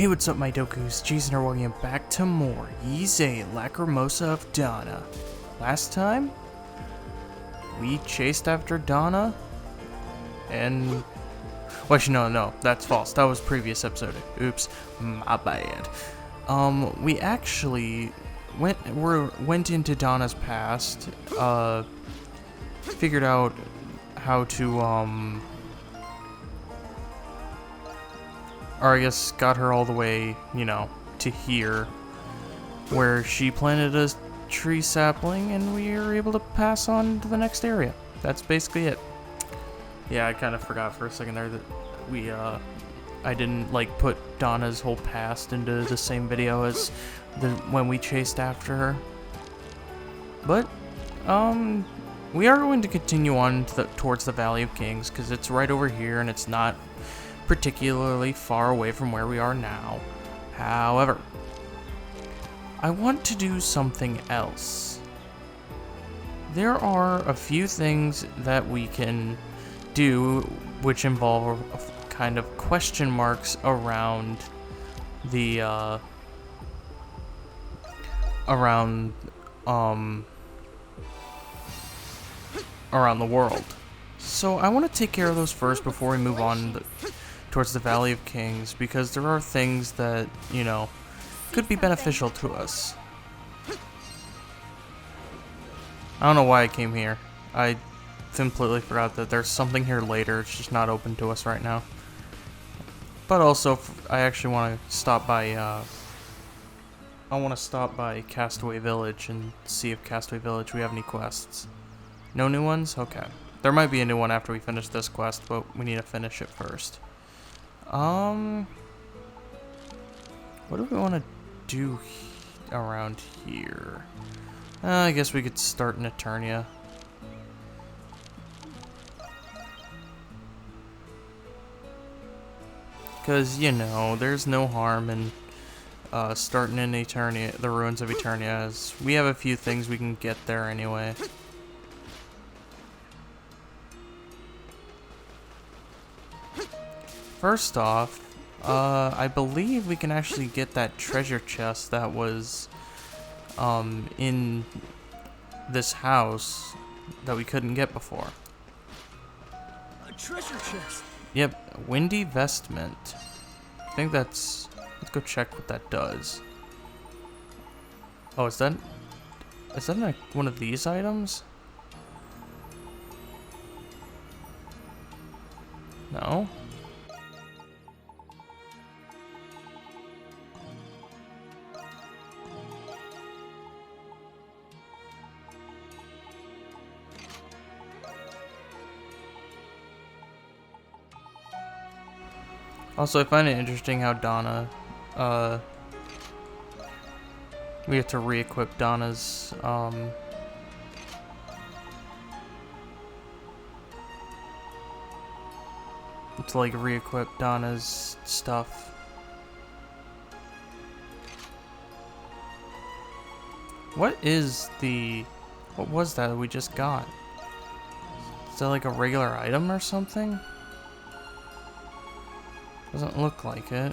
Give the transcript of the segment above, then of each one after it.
Hey, what's up, my dokus? Jason here, welcome back to more VIII Lacrimosa of Donna. Last time, we chased after Donna, and... well, actually, no, that's false. That was previous episode. Oops, my bad. We actually went into Donna's past, figured out how to, or I guess got her all the way, to here, where she planted a tree sapling, and we were able to pass on to the next area. That's basically it. Yeah, I kind of forgot for a second there that I didn't, put Donna's whole past into the same video as when we chased after her. But, we are going to continue on towards the Valley of Kings, because it's right over here, and it's not particularly far away from where we are now. However, I want to do something else. There are a few things that we can do which involve kind of question marks around the around the world. So I want to take care of those first before we move on towards the Valley of Kings, because there are things that, could be beneficial to us. I don't know why I came here. I completely forgot that there's something here later. It's just not open to us right now. But also, I actually want to stop by, Castaway Village and see if Castaway Village we have any quests. No new ones? Okay. There might be a new one after we finish this quest, but we need to finish it first. What do we want to do around here? I guess we could start in Eternia. Because, there's no harm in starting in Eternia, the ruins of Eternia, as we have a few things we can get there anyway. First off, I believe we can actually get that treasure chest that was in this house that we couldn't get before. A treasure chest. Yep, windy vestment. I think that's... let's go check what that does. Oh, is that like one of these items? No? Also, I find it interesting how Donna, we have to re-equip Donna's, re-equip Donna's stuff. What was that we just got? Is that like a regular item or something? Doesn't look like it.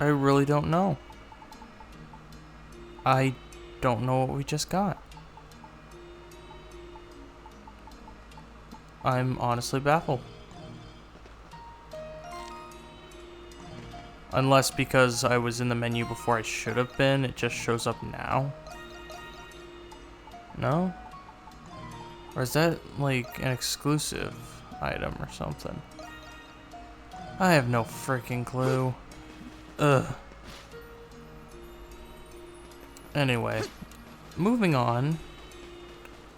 I really don't know. I don't know what we just got. I'm honestly baffled. Unless because I was in the menu before I should have been, it just shows up now. No? Or is that like an exclusive item or something? I have no freaking clue. Ugh. Anyway, moving on.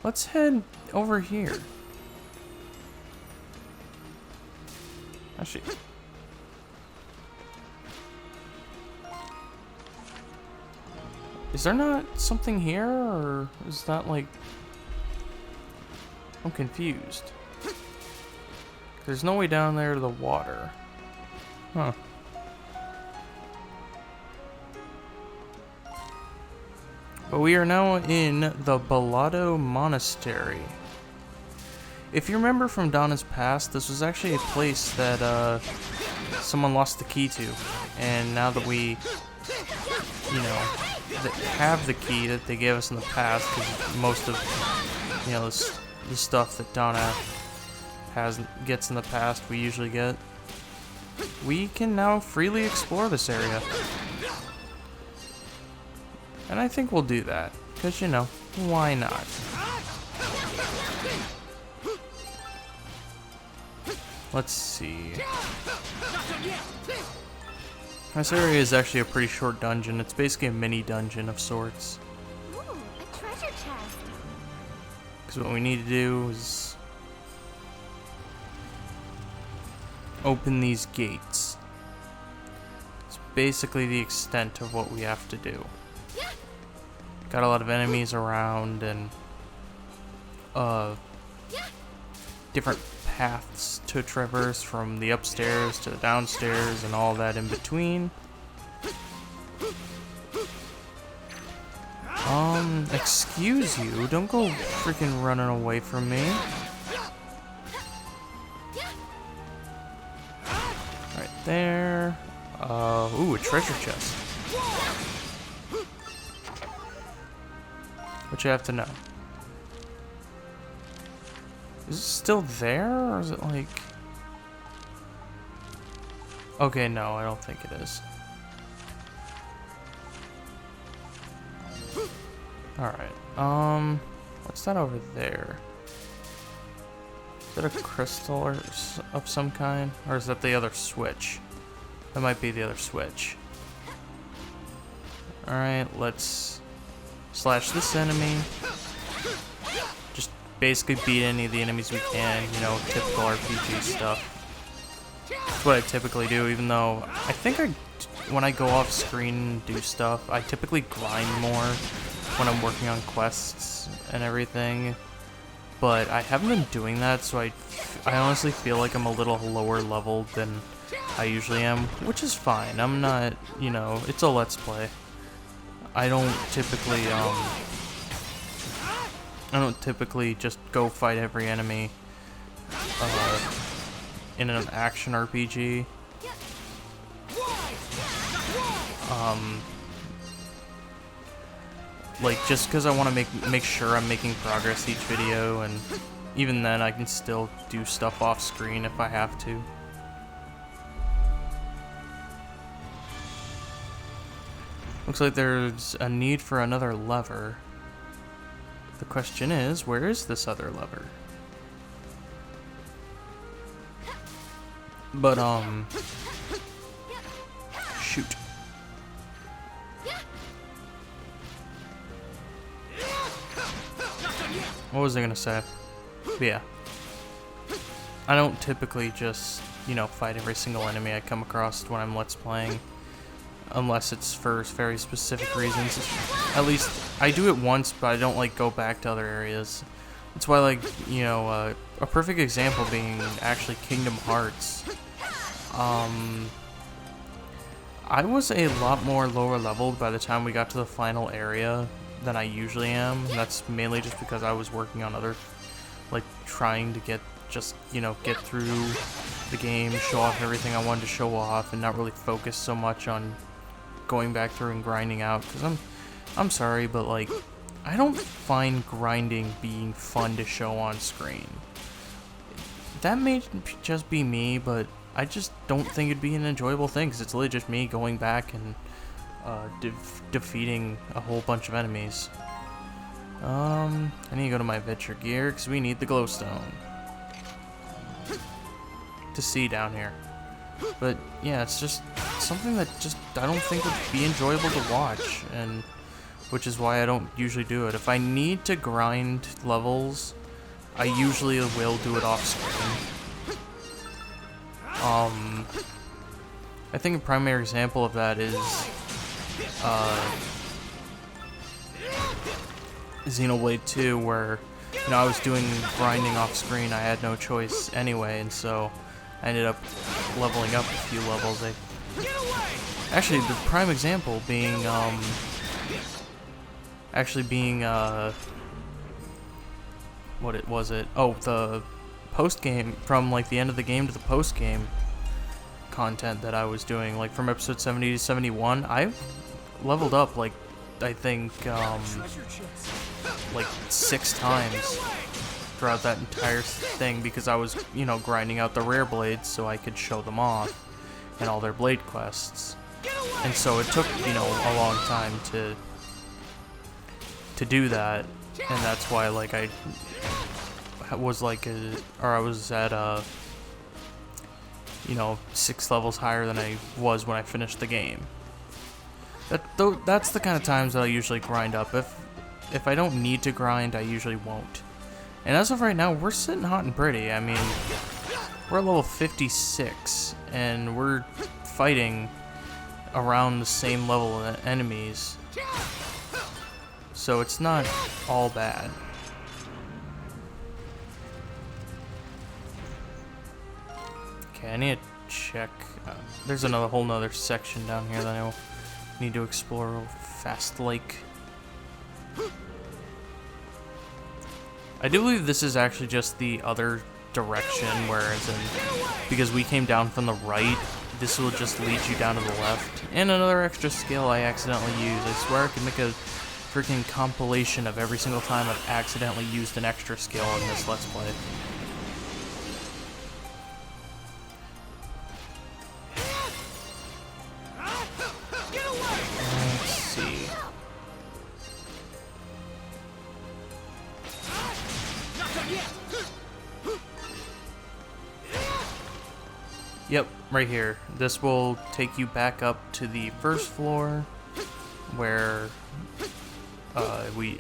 Let's head over here. Actually... is there not something here, or is that like... I'm confused. There's no way down there to the water. Huh. But we are now in the Belotto Monastery. If you remember from Donna's past, this was actually a place that someone lost the key to. And now that we, you know, have the key that they gave us in the past, because most of, you know, the stuff that Donna gets in the past, we usually get, we can now freely explore this area. And I think we'll do that, because, you know, why not? Let's see. This area is actually a pretty short dungeon. It's basically a mini dungeon of sorts. Ooh, a treasure chest. Because what we need to do is open these gates. It's basically the extent of what we have to do. Got a lot of enemies around and different paths to traverse from the upstairs to the downstairs and all that in between. Excuse you, don't go freaking running away from me. Right there. Ooh, a treasure chest. What you have to know. Is it still there, or is it like... Okay, no, I don't think it is. Alright, what's that over there? Is that a crystal or of some kind? Or is that the other switch? That might be the other switch. Alright, let's slash this enemy. Just basically beat any of the enemies we can, you know, typical RPG stuff. That's what I typically do, even though I think when I go off screen and do stuff, I typically grind more when I'm working on quests and everything. But I haven't been doing that, so I honestly feel like I'm a little lower leveled than I usually am, which is fine. I'm not, you know, it's a Let's Play. I don't typically just go fight every enemy in an action RPG. Like, just because I want to make sure I'm making progress each video, and even then I can still do stuff off screen if I have to. Looks like there's a need for another lever. The question is, where is this other lever? But, shoot. What was I gonna say? But yeah. I don't typically just, you know, fight every single enemy I come across when I'm Let's Playing. Unless it's for very specific reasons. At least, I do it once, but I don't, like, go back to other areas. That's why, like, you know, a perfect example being actually Kingdom Hearts. I was a lot more lower leveled by the time we got to the final area than I usually am. And that's mainly just because I was working on other, like, trying to get through the game, show off everything I wanted to show off, and not really focus so much on going back through and grinding out. Because I'm sorry, but, like, I don't find grinding being fun to show on screen. That may just be me, but I just don't think it'd be an enjoyable thing, because it's literally just me going back and defeating a whole bunch of enemies. I need to go to my adventure gear, because we need the glowstone to see down here. But yeah, it's just something that just I don't think would be enjoyable to watch, and which is why I don't usually do it. If I need to grind levels, I usually will do it off screen. I think a primary example of that is Xenoblade 2, where, you know, I was doing grinding off screen. I had no choice anyway, and so I ended up leveling up a few levels. Actually, the prime example being actually being, what was it? Oh, the post-game, from, like, the end of the game to the post-game content that I was doing, like, from episode 70 to 71, I leveled up, like, I think, like, 6 times throughout that entire thing, because I was, you know, grinding out the rare blades so I could show them off and all their blade quests. And so it took, you know, a long time to do that, and that's why, like, I was like I was at you know, 6 levels higher than I was when I finished the game. That's the kind of times that I usually grind up. If I don't need to grind, I usually won't. And as of right now, we're sitting hot and pretty. I mean, we're at level 56, and we're fighting around the same level of enemies. So it's not all bad. Okay, I need to check. There's another whole nother section down here that I need to explore real fast. Like, I do believe this is actually just the other direction, whereas because we came down from the right, this will just lead you down to the left. And another extra skill I accidentally used. I swear I could make a freaking compilation of every single time I've accidentally used an extra skill in this Let's Play. Let's see. Yep, right here. This will take you back up to the first floor, where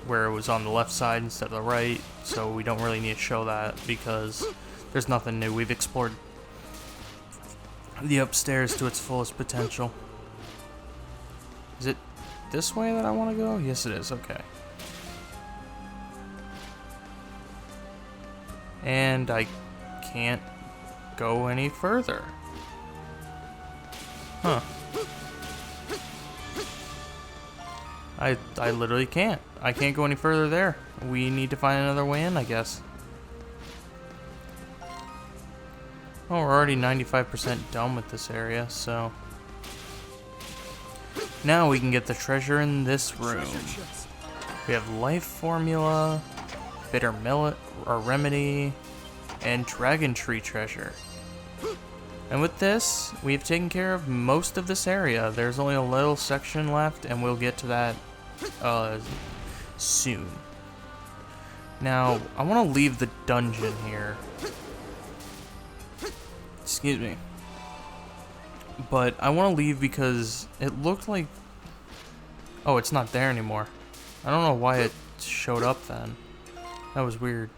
where it was on the left side instead of the right. So we don't really need to show that because there's nothing new. We've explored the upstairs to its fullest potential. Is it this way that I want to go? Yes, it is. Okay. And I can't go any further. Huh. I literally can't. I can't go any further there. We need to find another way in, I guess. Oh, we're already 95% done with this area, so now we can get the treasure in this room. We have life formula, bitter millet or remedy, and dragon tree treasure. And with this, we've taken care of most of this area. There's only a little section left, and we'll get to that soon. Now, I want to leave the dungeon here. Excuse me. But I want to leave because it looked like... Oh, it's not there anymore. I don't know why it showed up then. That was weird.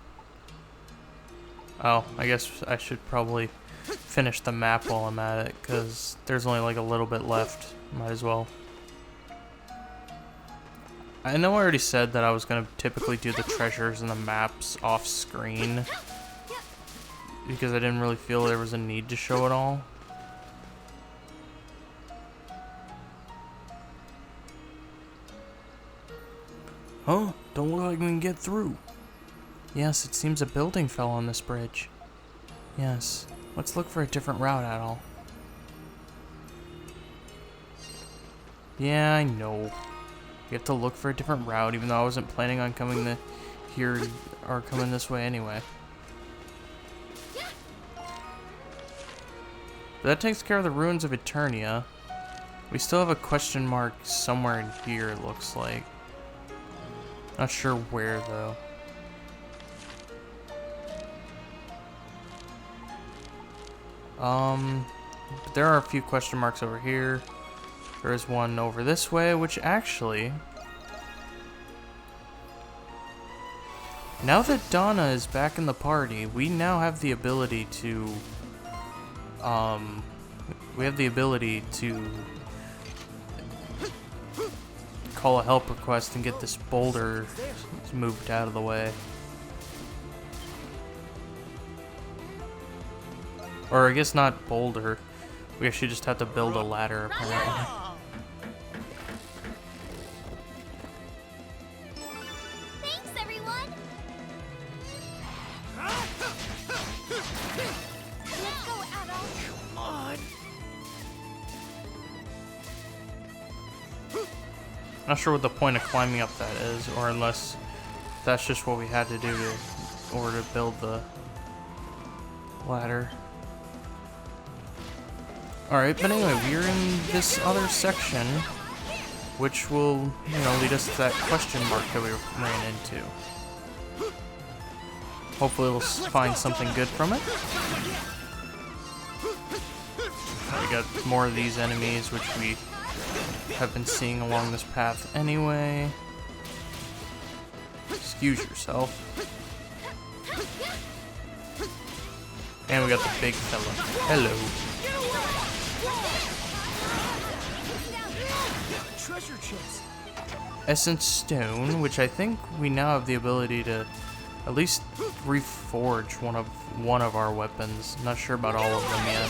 Oh, I guess I should probably finish the map while I'm at it, because there's only like a little bit left. Might as well. I know I already said that I was going to typically do the treasures and the maps off screen, because I didn't really feel there was a need to show it all. Huh? Don't look like we can get through. Yes, it seems a building fell on this bridge. Yes, let's look for a different route at all. Yeah, I know. We have to look for a different route, even though I wasn't planning on coming here or coming this way anyway. But that takes care of the ruins of Eternia. We still have a question mark somewhere in here, it looks like. Not sure where, though. There are a few question marks over here. There is one over this way, which actually... Now that Donna is back in the party, we now have the ability to... call a help request and get this boulder moved out of the way. Or I guess not boulder. We actually just have to build a ladder, apparently. Not sure what the point of climbing up that is, or unless that's just what we had to do in order to build the ladder. Alright, but anyway, we're in this other section, which will, lead us to that question mark that we ran into. Hopefully we'll find something good from it. We got more of these enemies, which we have been seeing along this path anyway. Excuse yourself. And we got the big fella. Hello. Treasure chest. Essence Stone, which I think we now have the ability to at least reforge one of our weapons. Not sure about all of them yet.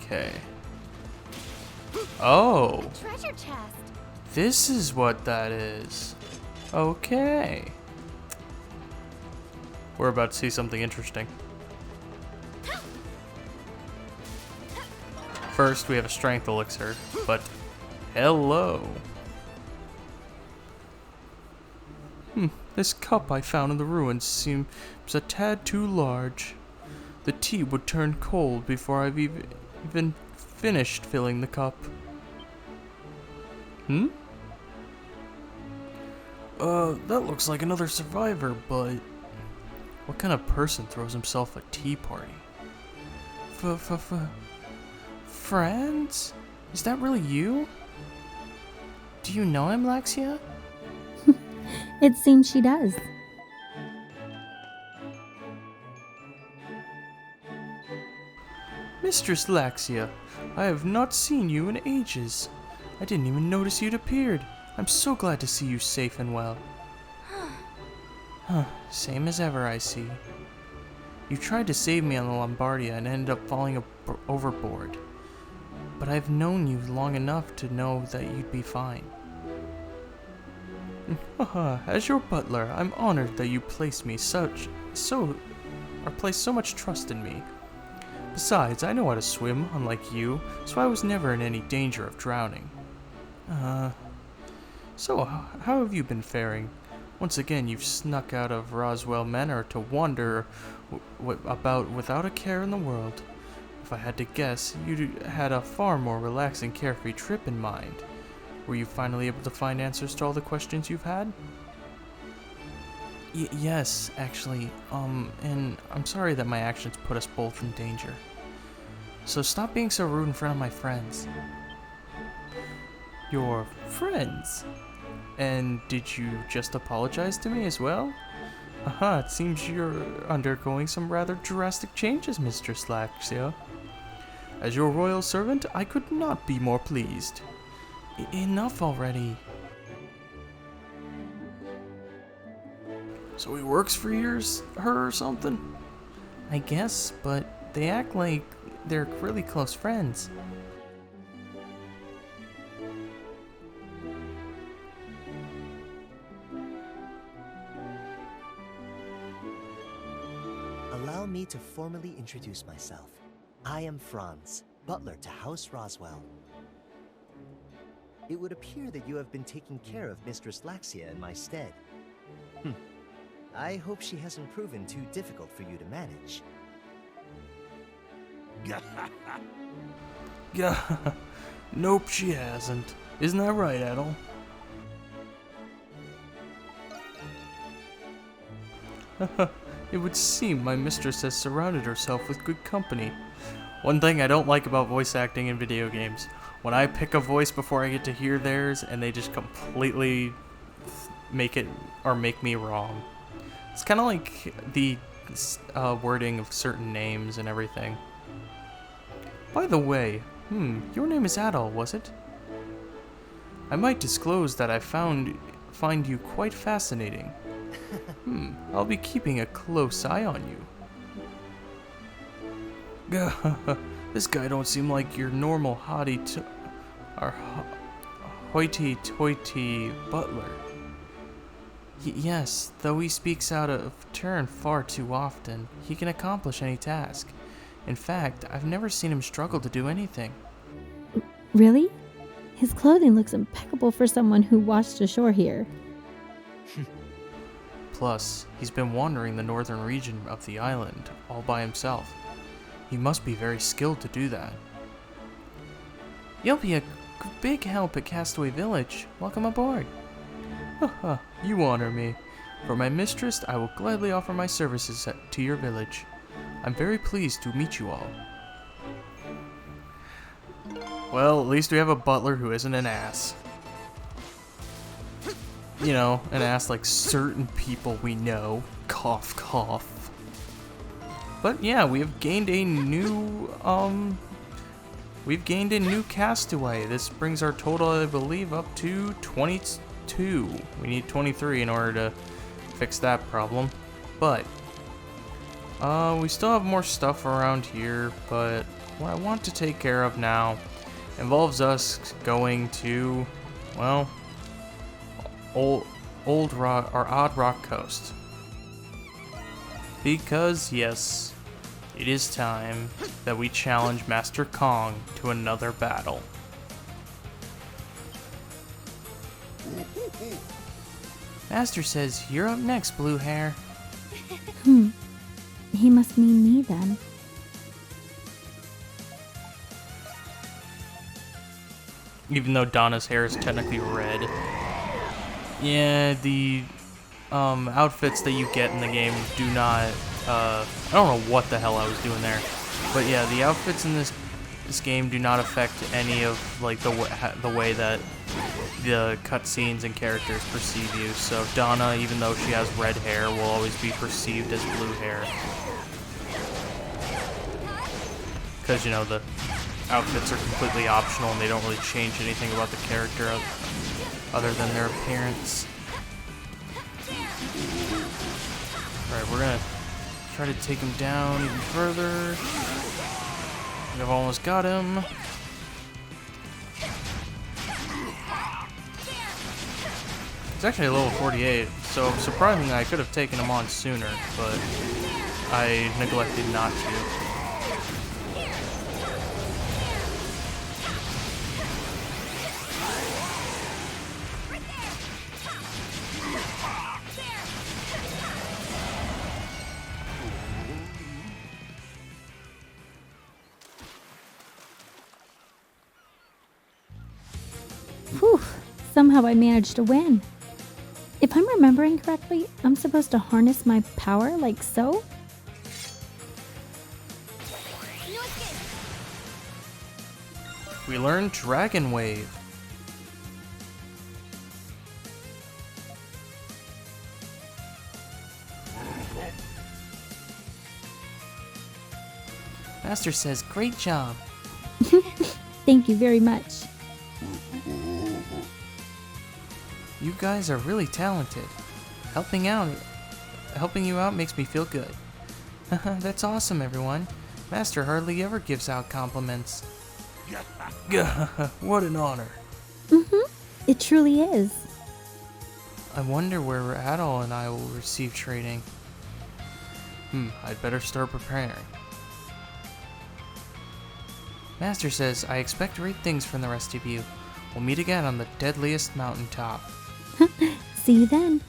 Okay. Oh, Treasure chest. this is what that is. Okay. We're about to see something interesting. First, we have a strength elixir, but hello. This cup I found in the ruins seems a tad too large. The tea would turn cold before I've even finished filling the cup. That looks like another survivor, but what kind of person throws himself a tea party? Friends? Is that really you? Do you know him, Laxia? It seems she does. Mistress Laxia, I have not seen you in ages. I didn't even notice you'd appeared. I'm so glad to see you safe and well. Same as ever, I see. You tried to save me on the Lombardia and ended up falling overboard. But I've known you long enough to know that you'd be fine. As your butler, I'm honored that you placed so much trust in me. Besides, I know how to swim, unlike you, so I was never in any danger of drowning. So how have you been faring? Once again, you've snuck out of Roswell Manor to wander about without a care in the world. If I had to guess, you had a far more relaxing, carefree trip in mind. Were you finally able to find answers to all the questions you've had? Yes, actually, and I'm sorry that my actions put us both in danger. So stop being so rude in front of my friends. Your friends? And did you just apologize to me as well? It seems you're undergoing some rather drastic changes, Mistress Laxia. As your royal servant, I could not be more pleased. Enough already. So he works for her or something? I guess, but they act like they're really close friends. Allow me to formally introduce myself. I am Franz, butler to House Roswell. It would appear that you have been taking care of Mistress Laxia in my stead. I hope she hasn't proven too difficult for you to manage. Nope, she hasn't. Isn't that right, Adel? It would seem my mistress has surrounded herself with good company. One thing I don't like about voice acting in video games, when I pick a voice before I get to hear theirs and they just completely make me wrong. It's kind of like the wording of certain names and everything. By the way, your name is Adol, was it? I might disclose that I find you quite fascinating. I'll be keeping a close eye on you. This guy don't seem like your normal hoity-toity butler. Yes, though he speaks out of turn far too often, he can accomplish any task. In fact, I've never seen him struggle to do anything. Really? His clothing looks impeccable for someone who washed ashore here. Plus, he's been wandering the northern region of the island all by himself. He must be very skilled to do that. You'll be a big help at Castaway Village. Welcome aboard. Haha, you honor me. For my mistress, I will gladly offer my services to your village. I'm very pleased to meet you all. Well, at least we have a butler who isn't an ass. You know, an ass like certain people we know. Cough, cough. But yeah, we have gained a new, castaway. This brings our total, I believe, up to 22. We need 23 in order to fix that problem. But, we still have more stuff around here, but what I want to take care of now involves us going to, well, Odd Rock Coast. Because, yes, it is time that we challenge Master Kong to another battle. Master says you're up next, Blue Hair. He must mean me then. Even though Donna's hair is technically red. Yeah, the outfits that you get in the game do not, I don't know what the hell I was doing there. But yeah, the outfits in this game do not affect any of, like, the way that the cutscenes and characters perceive you. So Donna, even though she has red hair, will always be perceived as blue hair. Because, you know, the outfits are completely optional and they don't really change anything about the character other than their appearance. Alright, we're gonna try to take him down even further. I've almost got him. It's actually a level 48, so surprisingly I could have taken him on sooner, but I neglected not to. Whew, somehow I managed to win. If I'm remembering correctly, I'm supposed to harness my power like so? We learned Dragon Wave. Master says, great job. Thank you very much. You guys are really talented. Helping you out makes me feel good. That's awesome, everyone. Master hardly ever gives out compliments. What an honor. It truly is. I wonder where Adol and I will receive training. I'd better start preparing. Master says, I expect great things from the rest of you. We'll meet again on the deadliest mountaintop. See you then.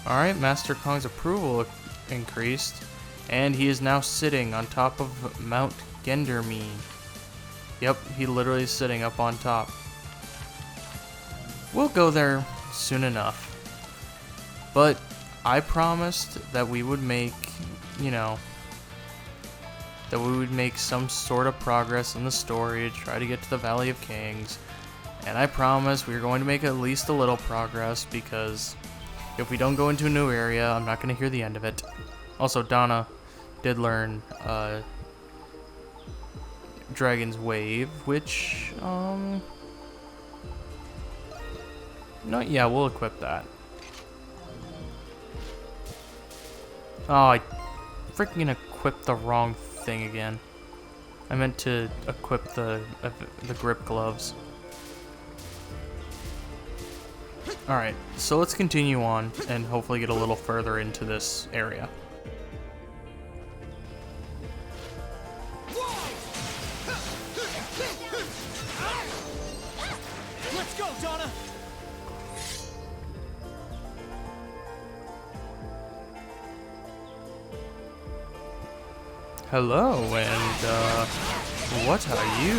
Alright, Master Kong's approval increased, and he is now sitting on top of Mount Gendermean. Yep, he literally is sitting up on top. We'll go there soon enough. But I promised that we would make, that we would make some sort of progress in the story to try to get to the Valley of Kings. And I promise we're going to make at least a little progress, because if we don't go into a new area, I'm not going to hear the end of it. Also, Donna did learn Dragon's Wave, which, no, yeah, we'll equip that. Oh, I freaking equipped the wrong thing again. I meant to equip the grip gloves. Alright, so let's continue on and hopefully get a little further into this area. Hello, and what are you?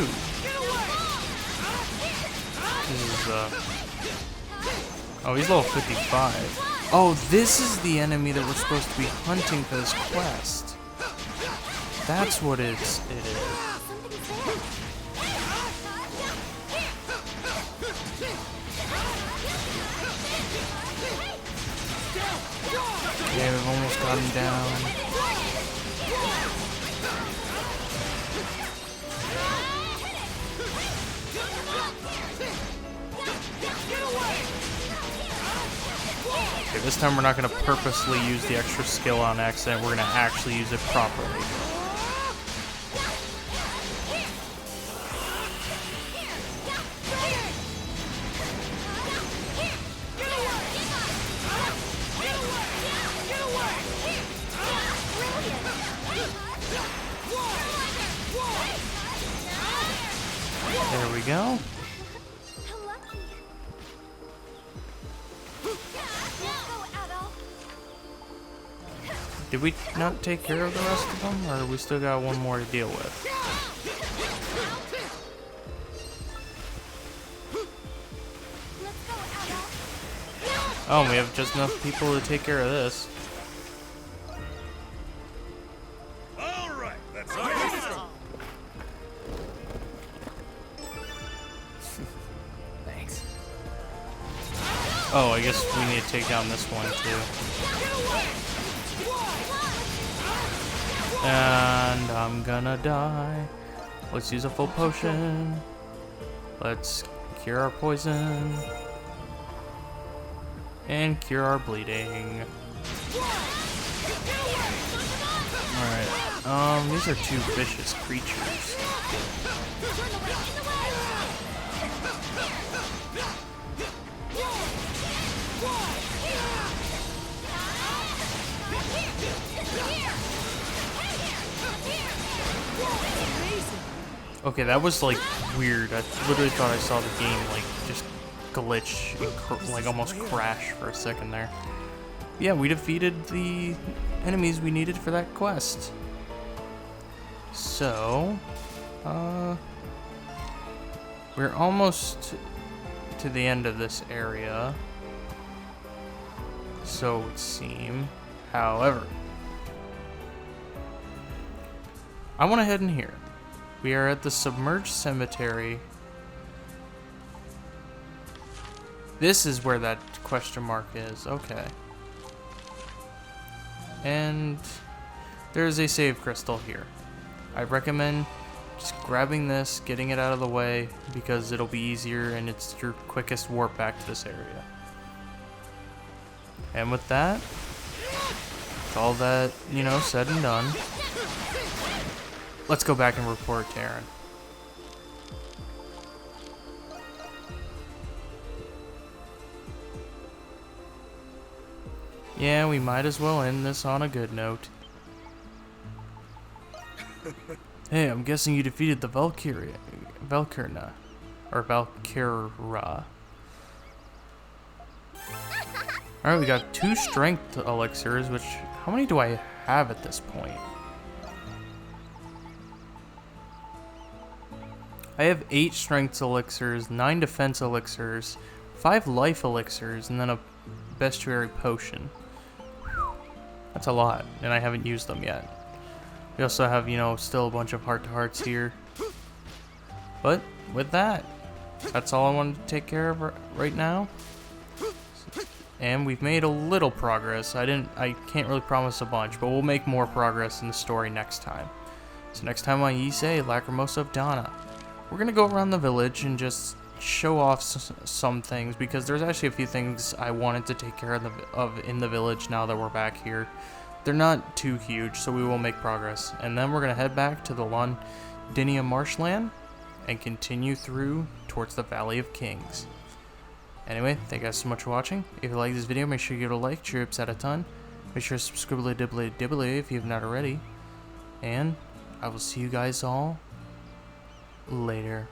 This is oh, he's level 55. Oh, this is the enemy that we're supposed to be hunting for this quest. That's what it is. Yeah, we've almost got him down. Okay, this time we're not going to purposely use the extra skill on accident. We're going to actually use it properly. There we go. Did we not take care of the rest of them, or we still got one more to deal with? Oh, we have just enough people to take care of this. All right, let's go. Thanks. Oh, I guess we need to take down this one too. And I'm gonna die. Let's use a full potion. Let's cure our poison. And cure our bleeding. Alright, these are two vicious creatures. Okay, that was like weird. I literally thought I saw the game like just glitch and like almost crash for a second there. Yeah, we defeated the enemies we needed for that quest. So, we're almost to the end of this area. So it would seem. However, I want to head in here. We are at the Submerged Cemetery. This is where that question mark is. Okay. And there's a save crystal here. I recommend just grabbing this, getting it out of the way, because it'll be easier and it's your quickest warp back to this area. And with that, with all that, you know, said and done, let's go back and report to Aaron. Yeah, we might as well end this on a good note. Hey, I'm guessing you defeated the Valkyria. Or Valkyra. Alright, we got 2 strength elixirs, which, how many do I have at this point? I have 8 strength elixirs, 9 defense elixirs, 5 life elixirs, and then a bestiary potion. That's a lot, and I haven't used them yet. We also have, you know, still a bunch of heart-to-hearts here. But with that, that's all I wanted to take care of right now. And we've made a little progress. I can't really promise a bunch, but we'll make more progress in the story next time. So next time on VIII, Lacrimosa of Donna, we're gonna go around the village and just show off some things, because there's actually a few things I wanted to take care of in the village now that we're back here. They're not too huge, so we will make progress. And then we're gonna head back to the Londinia marshland and continue through towards the Valley of Kings. Anyway, thank you guys so much for watching. If you like this video, make sure you give it a like, cheers out a ton. Make sure to subscribe dibbly if you have not already. And I will see you guys all later.